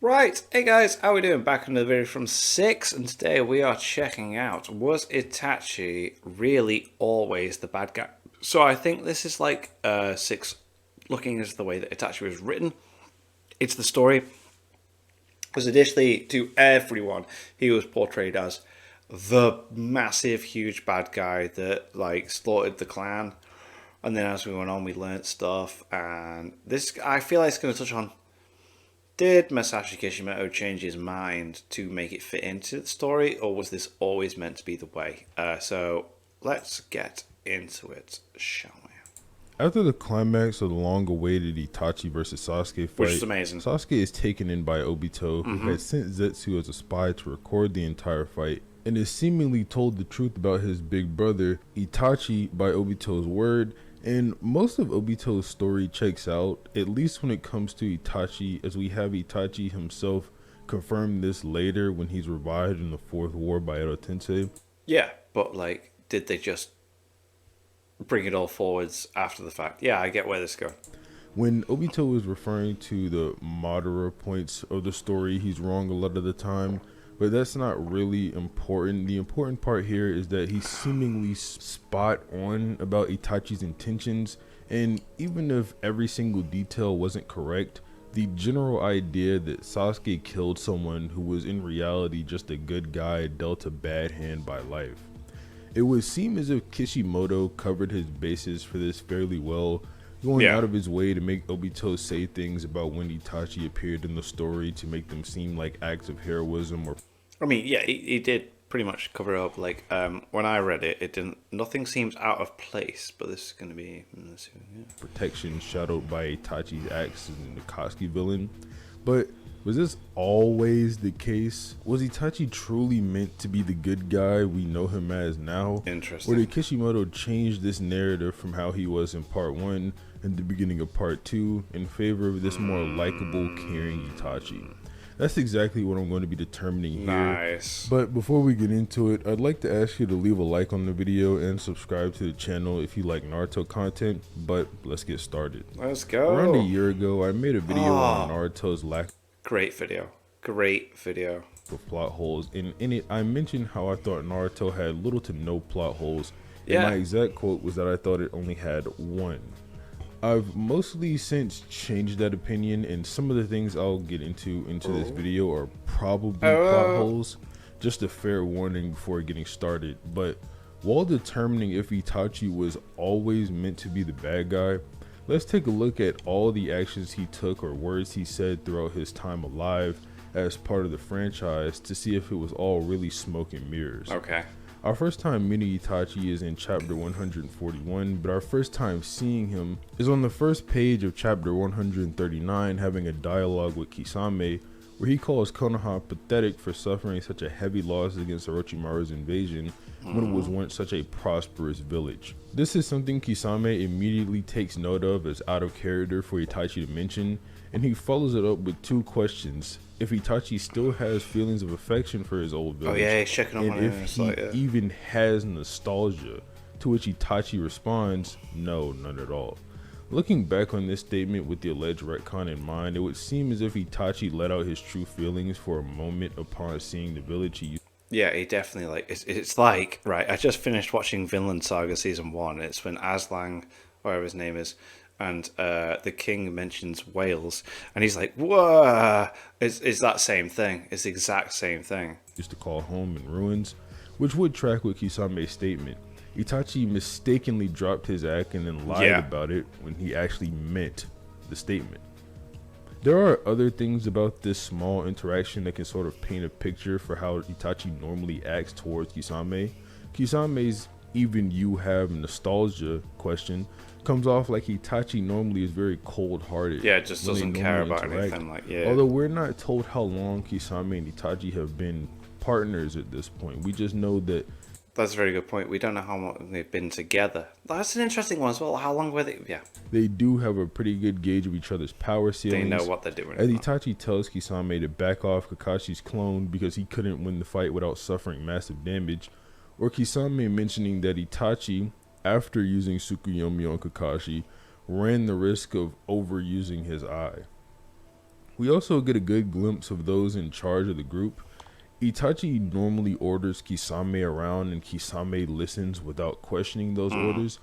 Right, hey guys, how we doing? Back in the video from 6, and today we are checking out, was Itachi really always the bad guy? So I think this is like 6, looking as the way that Itachi was written. It's the story. Because initially, to everyone, he was portrayed as the massive, huge bad guy that like slaughtered the clan. And then as we went on, we learned stuff, and this, I feel like it's going to touch on, did Masashi Kishimoto change his mind to make it fit into the story, or was this always meant to be the way? So let's get into it, shall we? After the climax of the long-awaited Itachi versus Sasuke fight, Which is amazing. Sasuke is taken in by Obito, who had sent Zetsu as a spy to record the entire fight, and is seemingly told the truth about his big brother, Itachi, by Obito's word. And most of Obito's story checks out, at least when it comes to Itachi, as we have Itachi himself confirm this later when he's revived in the Fourth War by Edo Tensei. Yeah, but like, did they just bring it all forwards after the fact? Yeah, I get where this is going. When Obito is referring to the Madara points of the story, he's wrong a lot of the time, but that's not really important. The important part here is that he's seemingly spot on about Itachi's intentions, and even if every single detail wasn't correct, the general idea that Sasuke killed someone who was in reality just a good guy dealt a bad hand by life. It would seem as if Kishimoto covered his bases for this fairly well, going out of his way to make Obito say things about when Itachi appeared in the story to make them seem like acts of heroism or... I mean, yeah, he did pretty much cover it up. Like, when I read it, it didn't. Nothing seems out of place. But this is going to be protection shadowed by Itachi's acts as an Akatsuki villain. But was this always the case? Was Itachi truly meant to be the good guy we know him as now? Interesting. Or did Kishimoto change this narrative from how he was in part 1 and the beginning of part 2 in favor of this more likable, caring Itachi? That's exactly what I'm going to be determining here. Nice. But before we get into it, I'd like to ask you to leave a like on the video and subscribe to the channel if you like Naruto content. But let's get started. Let's go. Around a year ago, I made a video on Naruto's lack Great video. Great video. of plot holes. And in it, I mentioned how I thought Naruto had little to no plot holes. And Yeah. my exact quote was that I thought it only had one. I've mostly since changed that opinion, and some of the things I'll get into this video are probably plot holes. Just a fair warning before getting started. But while determining if Itachi was always meant to be the bad guy, let's take a look at all the actions he took or words he said throughout his time alive as part of the franchise to see if it was all really smoke and mirrors. Okay. Our first time meeting Itachi is in chapter 141, but our first time seeing him is on the first page of chapter 139, having a dialogue with Kisame, where he calls Konoha pathetic for suffering such a heavy loss against Orochimaru's invasion when it was once such a prosperous village. This is something Kisame immediately takes note of as out of character for Itachi to mention, and he follows it up with two questions. If Itachi still has feelings of affection for his old village, he's checking up on and him, if he even has nostalgia, to which Itachi responds, no, none at all. Looking back on this statement with the alleged retcon in mind, it would seem as if Itachi let out his true feelings for a moment upon seeing the village he used. Yeah, he definitely, like, it's like, right, I just finished watching Vinland Saga Season 1. It's when Aslang, whatever his name is, and the king mentions Wales, and he's like, whoa, it's that same thing. It's the exact same thing. Used to call home in ruins, which would track with Kisame's statement. Itachi mistakenly dropped his act and then lied about it when he actually meant the statement. There are other things about this small interaction that can sort of paint a picture for how Itachi normally acts towards Kisame. Kisame's "even you have nostalgia" question comes off like Itachi normally is very cold-hearted. Yeah, just doesn't care about anything. Like, Although we're not told how long Kisame and Itachi have been partners at this point. We just know that. That's a very good point. We don't know how long they've been together. That's an interesting one as well. How long were they? Yeah. They do have a pretty good gauge of each other's power ceilings. They know what they're doing. As Itachi tells Kisame to back off Kakashi's clone because he couldn't win the fight without suffering massive damage, or Kisame mentioning that Itachi, after using Tsukuyomi on Kakashi, ran the risk of overusing his eye. We also get a good glimpse of those in charge of the group. Itachi normally orders Kisame around, and Kisame listens without questioning those orders.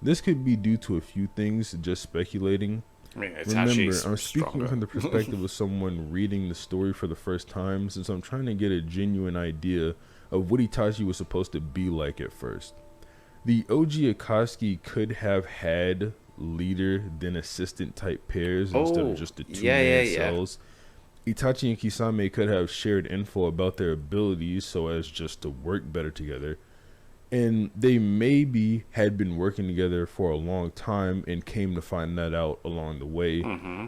This could be due to a few things, just speculating. I mean, Remember, Itachi's I'm speaking stronger. from the perspective of someone reading the story for the first time, since I'm trying to get a genuine idea of what Itachi was supposed to be like at first. The OG Akatsuki could have had leader then assistant type pairs instead of just the two-man cells. Itachi and Kisame could have shared info about their abilities so as just to work better together. And they maybe had been working together for a long time and came to find that out along the way.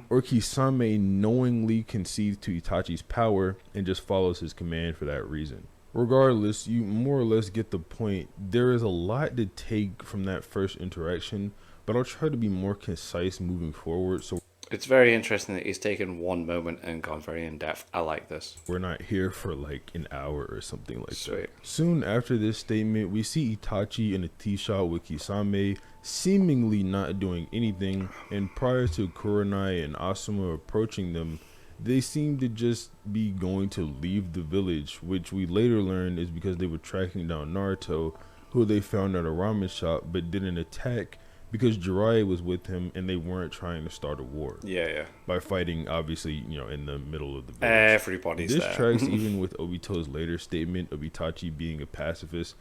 Or Kisame knowingly concedes to Itachi's power and just follows his command for that reason. Regardless, you more or less get the point. There is a lot to take from that first interaction, but I'll try to be more concise moving forward so It's very interesting that he's taken one moment and gone very in depth. I like this. we're not here for like an hour or something like Sweet. that. Soon after this statement, we see Itachi in a tee shot with Kisame, seemingly not doing anything, and prior to Kurenai and Asuma approaching them, they seem to just be going to leave the village, which we later learned is because they were tracking down Naruto, who they found at a ramen shop but didn't attack because Jiraiya was with him and they weren't trying to start a war. Yeah. By fighting, obviously, in the middle of the village. Everybody's This there. tracks even with Obito's later statement of Itachi being a pacifist.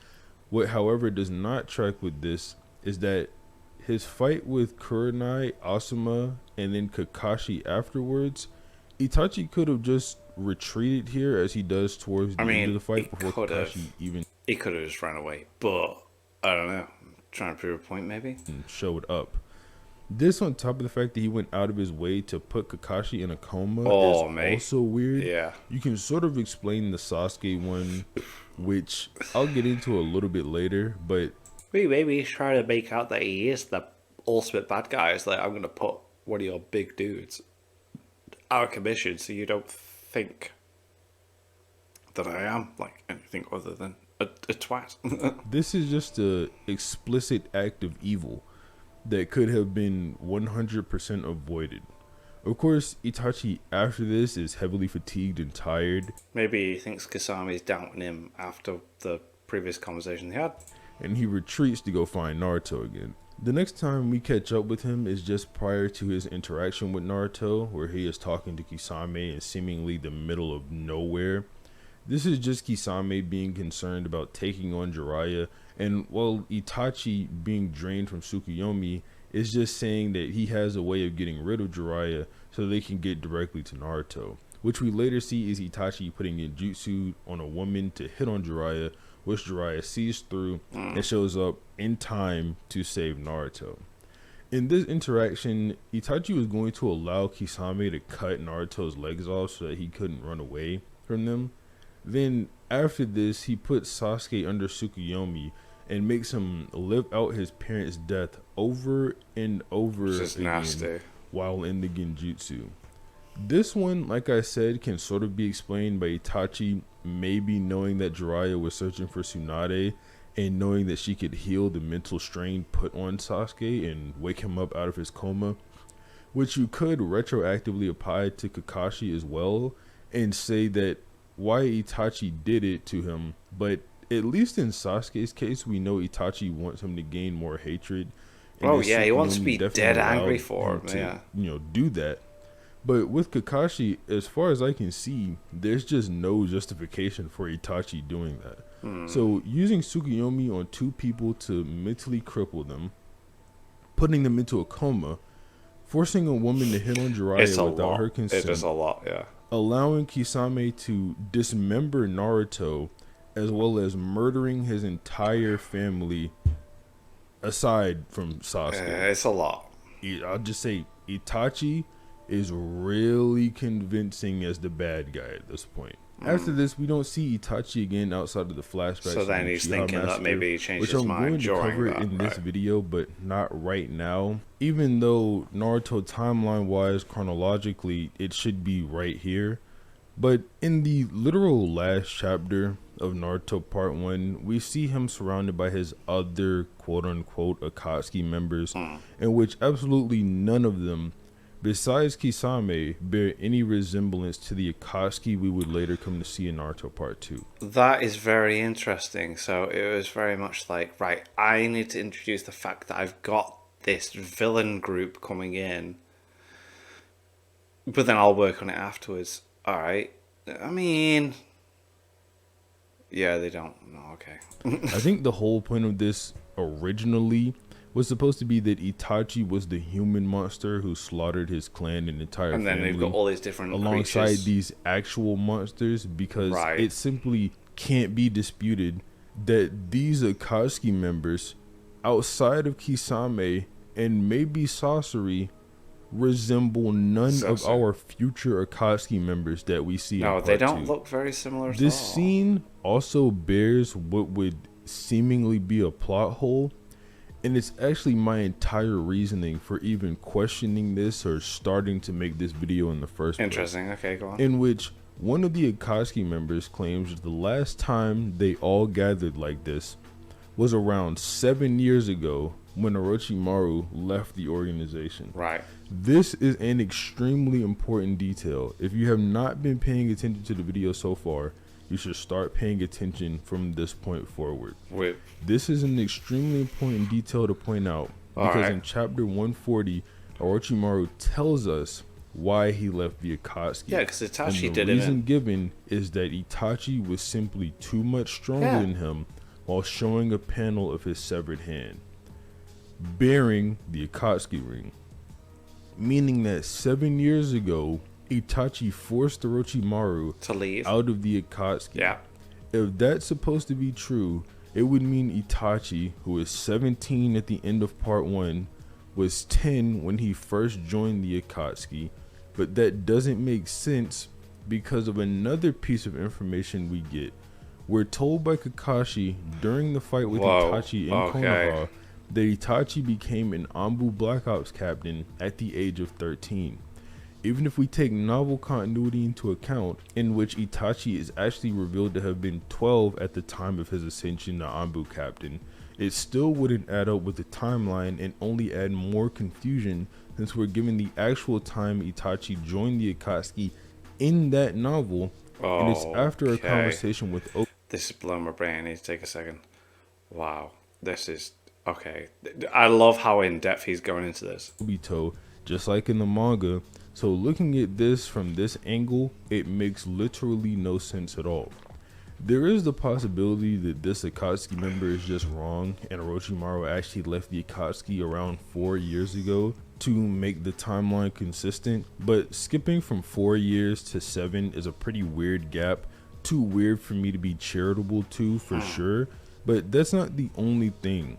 What, however, does not track with this is that his fight with Kurenai, Asuma, and then Kakashi afterwards, Itachi could have just retreated here as he does towards the end of the fight before Kakashi even He could have just ran away, but I don't know. Trying to prove a point, maybe? showed up. This on top of the fact that he went out of his way to put Kakashi in a coma is also weird. Yeah. You can sort of explain the Sasuke one, which I'll get into a little bit later, but Maybe he's trying to make out that he is the ultimate bad guy. It's like, I'm going to put one of your big dudes out of commission so you don't think that I am like anything other than a twat. this is just a explicit act of evil that could have been 100% avoided. Of course, Itachi after this is heavily fatigued and tired. Maybe he thinks Kasame's doubting him after the previous conversation they had. And he retreats to go find Naruto again. The next time we catch up with him is just prior to his interaction with Naruto, where he is talking to Kisame in seemingly the middle of nowhere. This is just Kisame being concerned about taking on Jiraiya, and while Itachi being drained from Tsukuyomi is just saying that he has a way of getting rid of Jiraiya so they can get directly to Naruto, which we later see is Itachi putting in jutsu on a woman to hit on Jiraiya, which Jiraiya sees through and shows up in time to save Naruto. In this interaction, Itachi was going to allow Kisame to cut Naruto's legs off so that he couldn't run away from them. Then after this, he puts Sasuke under Tsukuyomi and makes him live out his parents' death over and over again nasty. while in the genjutsu. This one, like I said, can sort of be explained by Itachi maybe knowing that Jiraiya was searching for Tsunade and knowing that she could heal the mental strain put on Sasuke and wake him up out of his coma, which you could retroactively apply to Kakashi as well and say that why Itachi did it to him, but at least in Sasuke's case, we know Itachi wants him to gain more hatred. Oh yeah, he wants to be dead angry for him, to, do that. But with Kakashi, as far as I can see, there's just no justification for Itachi doing that. So using Tsukuyomi on two people to mentally cripple them, putting them into a coma, forcing a woman to hit on Jiraiya without her consent. It is a lot, yeah. Allowing Kisame to dismember Naruto, as well as murdering his entire family, aside from Sasuke. It's a lot. I'll just say Itachi is really convincing as the bad guy at this point. After this, we don't see Itachi again outside of the flashbacks. So then he's thinking that maybe he changed his mind, which I'm going to cover in this video, but not right now. Even though Naruto timeline-wise, chronologically, it should be right here. But in the literal last chapter of Naruto Part 1, we see him surrounded by his other quote-unquote Akatsuki members, in which absolutely none of them besides Kisame, bear any resemblance to the Akatsuki we would later come to see in Naruto Part 2. That is very interesting. So it was very much like, right, I need to introduce the fact that I've got this villain group coming in, but then I'll work on it afterwards. All right. I mean, yeah, they don't. No, okay. I think the whole point of this originally was supposed to be that Itachi was the human monster who slaughtered his clan and entire And then family, they've got all these different alongside creatures. these actual monsters, because Right. it simply can't be disputed that these Akatsuki members, outside of Kisame and maybe Sasori, resemble none of our future Akatsuki members that we see in No, Part they don't 2. look very similar at all. This scene also bears what would seemingly be a plot hole, and it's actually my entire reasoning for even questioning this or starting to make this video in the first place. Interesting. Okay, go on. In which one of the Akatsuki members claims that the last time they all gathered like this was around 7 years ago when Orochimaru left the organization. Right. This is an extremely important detail. If you have not been paying attention to the video so far, you should start paying attention from this point forward. Wait. This is an extremely important detail to point out because in chapter 140, Orochimaru tells us why he left the Akatsuki. Yeah, because Itachi and did the it. reason given is that Itachi was simply too much stronger than him, while showing a panel of his severed hand, bearing the Akatsuki ring. Meaning that 7 years ago, Itachi forced Orochimaru To leave. out of the Akatsuki. Yeah. If that's supposed to be true, it would mean Itachi, who was 17 at the end of Part 1, was 10 when he first joined the Akatsuki. But that doesn't make sense because of another piece of information we get. We're told by Kakashi during the fight with Itachi in Konoha that Itachi became an Anbu Black Ops captain at the age of 13. Even if we take novel continuity into account, in which Itachi is actually revealed to have been 12 at the time of his ascension to Anbu captain, it still wouldn't add up with the timeline and only add more confusion since we're given the actual time Itachi joined the Akatsuki in that novel, and it's after a conversation with This is blowing my brain. I need to take a second. Wow. This is... Okay. I love how in-depth he's going into this. Obito, just like in the manga. So looking at this from this angle, it makes literally no sense at all. There is the possibility that this Akatsuki member is just wrong and Orochimaru actually left the Akatsuki around 4 years ago to make the timeline consistent, but skipping from 4 years to 7 is a pretty weird gap. Too weird for me to be charitable to, for sure, but that's not the only thing.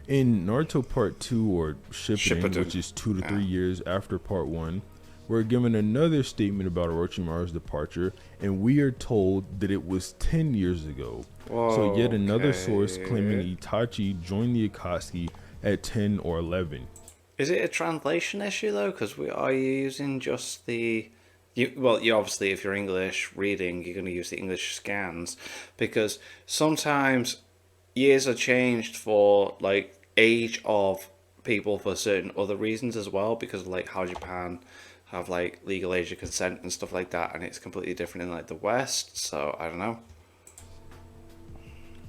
In Naruto Part 2, or Shippuden, which is 2 to 3 years after Part 1, we're given another statement about Orochimaru's departure, and we are told that it was 10 years ago. So yet another source claiming Itachi joined the Akatsuki at 10 or 11. Is it a translation issue though? Because are you using just the... you obviously, if you're English reading, you're going to use the English scans, because sometimes years are changed for like age of people for certain other reasons as well, because of like how Japan have like legal age of consent and stuff like that, and it's completely different in like the West. So I don't know.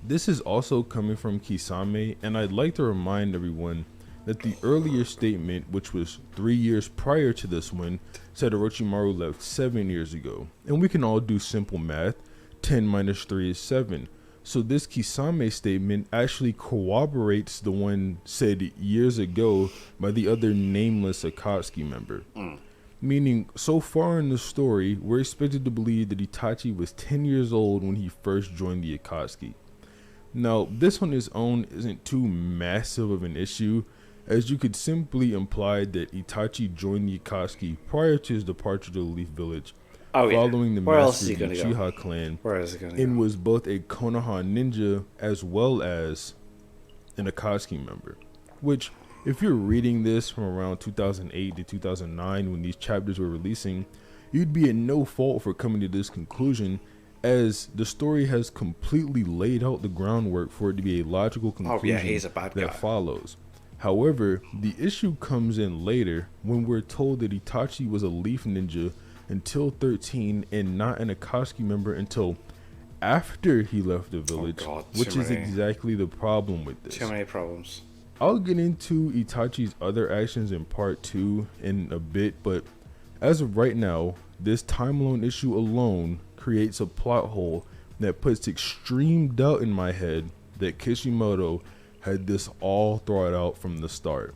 This is also coming from Kisame, and I'd like to remind everyone that the earlier statement, which was 3 years prior to this one, said Orochimaru left 7 years ago. And we can all do simple math. 10 minus 3 is 7. So this Kisame statement actually corroborates the one said years ago by the other nameless Akatsuki member. Meaning, so far in the story, we're expected to believe that Itachi was 10 years old when he first joined the Akatsuki. Now, this on its own isn't too massive of an issue, as you could simply imply that Itachi joined the Akatsuki prior to his departure to the Leaf Village, following the massacre of the Uchiha clan, and was both a Konoha ninja as well as an Akatsuki member. Which, if you're reading this from around 2008 to 2009 when these chapters were releasing, you'd be at no fault for coming to this conclusion, as the story has completely laid out the groundwork for it to be a logical conclusion he's a bad guy. that follows. However, the issue comes in later when we're told that Itachi was a Leaf Ninja until 13 and not an Akatsuki member until after he left the Oh village, god, which is exactly the problem with this. too many problems. I'll get into Itachi's other actions in part 2 in a bit, but as of right now, this time alone issue alone creates a plot hole that puts extreme doubt in my head that Kishimoto had this all thought out from the start.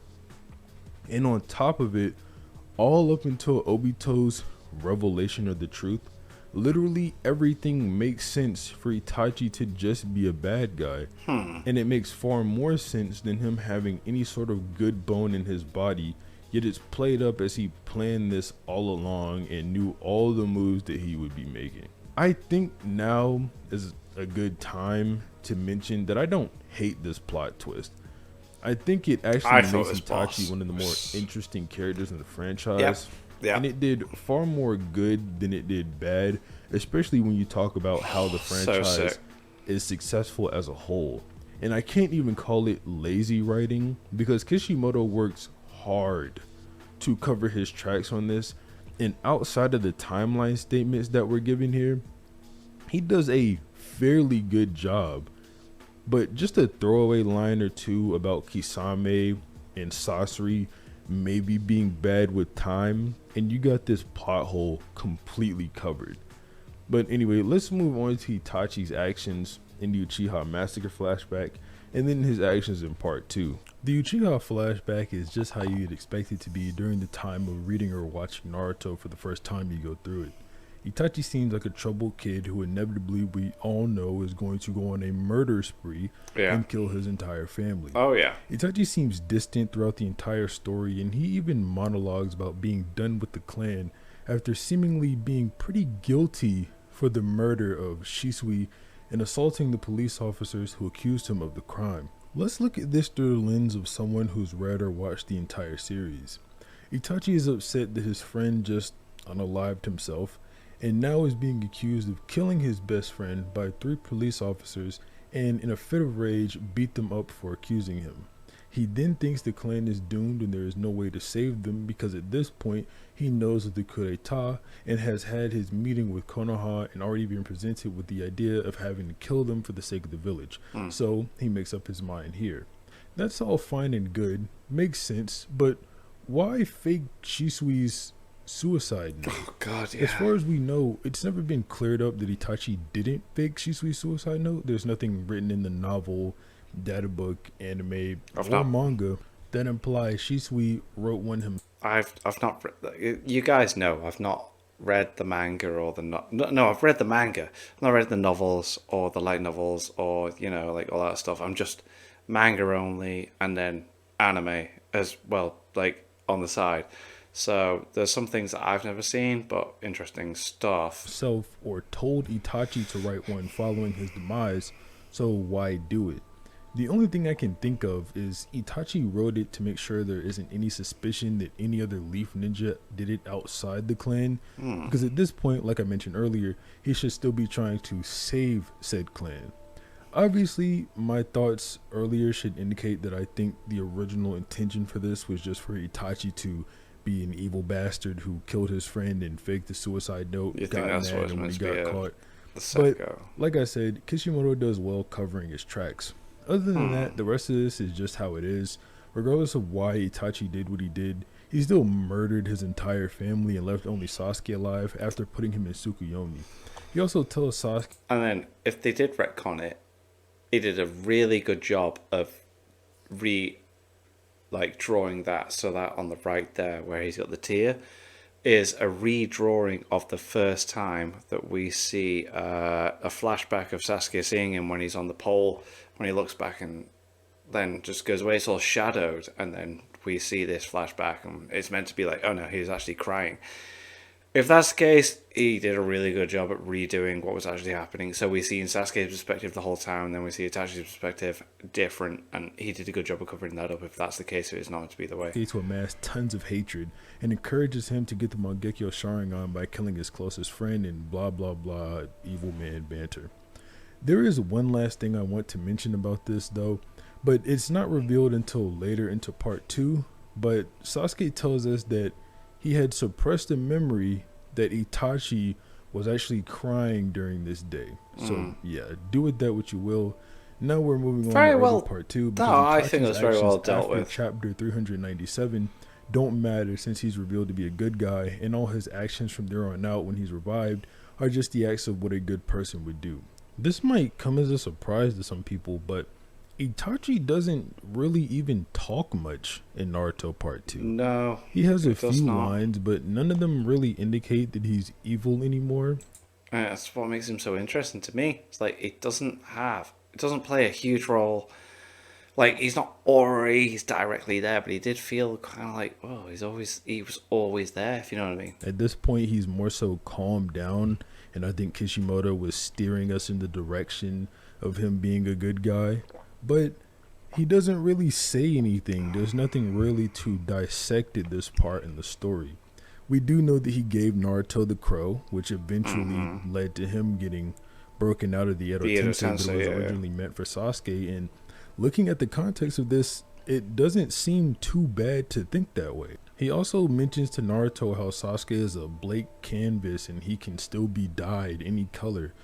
And on top of it, all up until Obito's revelation of the truth, literally everything makes sense for Itachi to just be a bad guy. And it makes far more sense than him having any sort of good bone in his body, yet it's played up as he planned this all along and knew all the moves that he would be making. I think now is a good time to mention that I don't hate this plot twist. I think it actually makes Itachi one of the more interesting characters in the franchise. Yeah. And it did far more good than it did bad, especially when you talk about how the franchise is successful as a whole. And I can't even call it lazy writing because Kishimoto works hard to cover his tracks on this. And outside of the timeline statements that we're given here, he does a fairly good job. But just a throwaway line or two about Kisame and Sasori maybe being bad with time, and you got this plot hole completely covered. But anyway, let's move on to Itachi's actions in the Uchiha Massacre flashback, and then his actions in part 2. The Uchiha flashback is just how you'd expect it to be during the time of reading or watching Naruto for the first time you go through it. Itachi seems like a troubled kid who inevitably we all know is going to go on a murder spree and kill his entire family. Oh yeah. Itachi seems distant throughout the entire story, and he even monologues about being done with the clan after seemingly being pretty guilty for the murder of Shisui and assaulting the police officers who accused him of the crime. Let's look at this through the lens of someone who's read or watched the entire series. Itachi is upset that his friend just unalived himself, and now is being accused of killing his best friend by 3 police officers, and in a fit of rage beat them up for accusing him. He then thinks the clan is doomed and there is no way to save them because at this point he knows of the coup d'etat and has had his meeting with Konoha and already been presented with the idea of having to kill them for the sake of the village. So he makes up his mind here. That's all fine and good, makes sense, but why fake Shisui's suicide note? Oh god, yeah. As far as we know, it's never been cleared up that Itachi didn't fake Shisui's suicide note. There's nothing written in the novel, data book, anime, or manga that implies Shisui wrote one himself. I've not you guys know I've not read the manga or no, I've read the manga. I've not read the novels or the light novels or like all that stuff. I'm just manga only and then anime as well, like on the side. So there's some things that I've never seen, but interesting stuff. Or told Itachi to write one following his demise, so why do it? The only thing I can think of is Itachi wrote it to make sure there isn't any suspicion that any other Leaf Ninja did it outside the clan, because at this point, like I mentioned earlier, he should still be trying to save said clan. Obviously, my thoughts earlier should indicate that I think the original intention for this was just for Itachi to be an evil bastard who killed his friend and faked the suicide note, got mad, and when he got caught. But like I said, Kishimoto does well covering his tracks. Other than that, the rest of this is just how it is. Regardless of why Itachi did what he did, he still murdered his entire family and left only Sasuke alive after putting him in Tsukuyomi. He also tells Sasuke... And then, if they did retcon it, he did a really good job of drawing that, so that on the right there where he's got the tear is a redrawing of the first time that we see a flashback of Sasuke seeing him when he's on the pole, when he looks back and then just goes away. It's all shadowed, and then we see this flashback and it's meant to be like, oh no, he's actually crying. If that's the case, he did a really good job at redoing what was actually happening. So we see in Sasuke's perspective the whole time, and then we see Itachi's perspective different, and he did a good job of covering that up if that's the case, if it's not meant to be the way. To amass tons of hatred and encourages him to get the Mangekyo Sharingan by killing his closest friend and blah blah blah evil man banter. There is one last thing I want to mention about this though. but it's not revealed until later into part 2. But Sasuke tells us that he had suppressed a memory that Itachi was actually crying during this day. So yeah, do with that what you will. Now we're moving on to Very Argo well. Part 2 No, because I think Itachi's that's very actions well dealt after with. chapter 397 don't matter since he's revealed to be a good guy, and all his actions from there on out when he's revived are just the acts of what a good person would do. This might come as a surprise to some people, but Itachi doesn't really even talk much in Naruto Part 2. No, He has a it does few not. lines, but none of them really indicate that he's evil anymore. That's what makes him so interesting to me. It's like it doesn't play a huge role. Like he's not always directly there, but he did feel kind of like, oh, he was always there. If you know what I mean. At this point, he's more so calmed down, and I think Kishimoto was steering us in the direction of him being a good guy. But he doesn't really say anything. There's nothing really to dissect at this part in the story. We do know that he gave Naruto the crow, which eventually led to him getting broken out of the Edo The Edo Tensei that Tensei, was yeah. originally meant for Sasuke. And looking at the context of this, it doesn't seem too bad to think that way. He also mentions to Naruto how Sasuke is a blank canvas and he can still be dyed any color.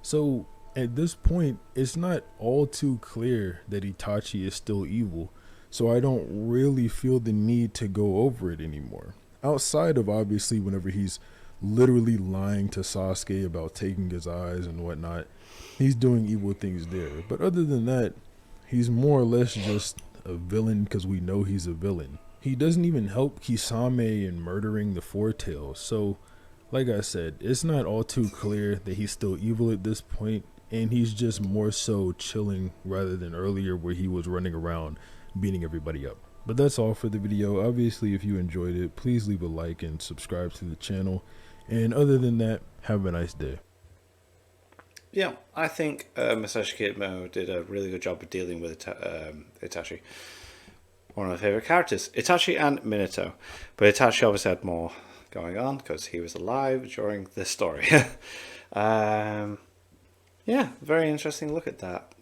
So at this point, it's not all too clear that Itachi is still evil. So I don't really feel the need to go over it anymore. Outside of obviously whenever he's literally lying to Sasuke about taking his eyes and whatnot, he's doing evil things there. But other than that, he's more or less just a villain because we know he's a villain. He doesn't even help Kisame in murdering the Four Tails. So, like I said, it's not all too clear that he's still evil at this point, and he's just more so chilling rather than earlier where he was running around beating everybody up. But that's all for the video. Obviously, if you enjoyed it, please leave a like and subscribe to the channel. And other than that, have a nice day. Yeah, I think Masashi Kitamo did a really good job of dealing with Itachi. One of my favourite characters, Itachi and Minato. But Itachi obviously had more going on because he was alive during this story. Yeah, very interesting look at that.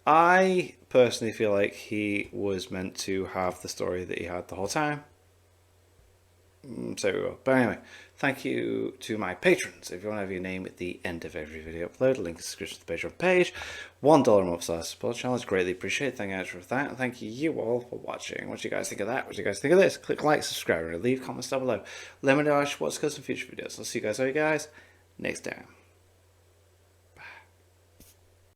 I personally feel like he was meant to have the story that he had the whole time. So we will. But anyway, thank you to my patrons. If you want to have your name at the end of every video upload, link in the description to the Patreon page. $1 a month / support channel is greatly appreciated. Thank you guys for that. And thank you all for watching. What do you guys think of that? What do you guys think of this? Click like, subscribe, and leave comments down below. Let me know what's good in future videos. I'll see you guys next time.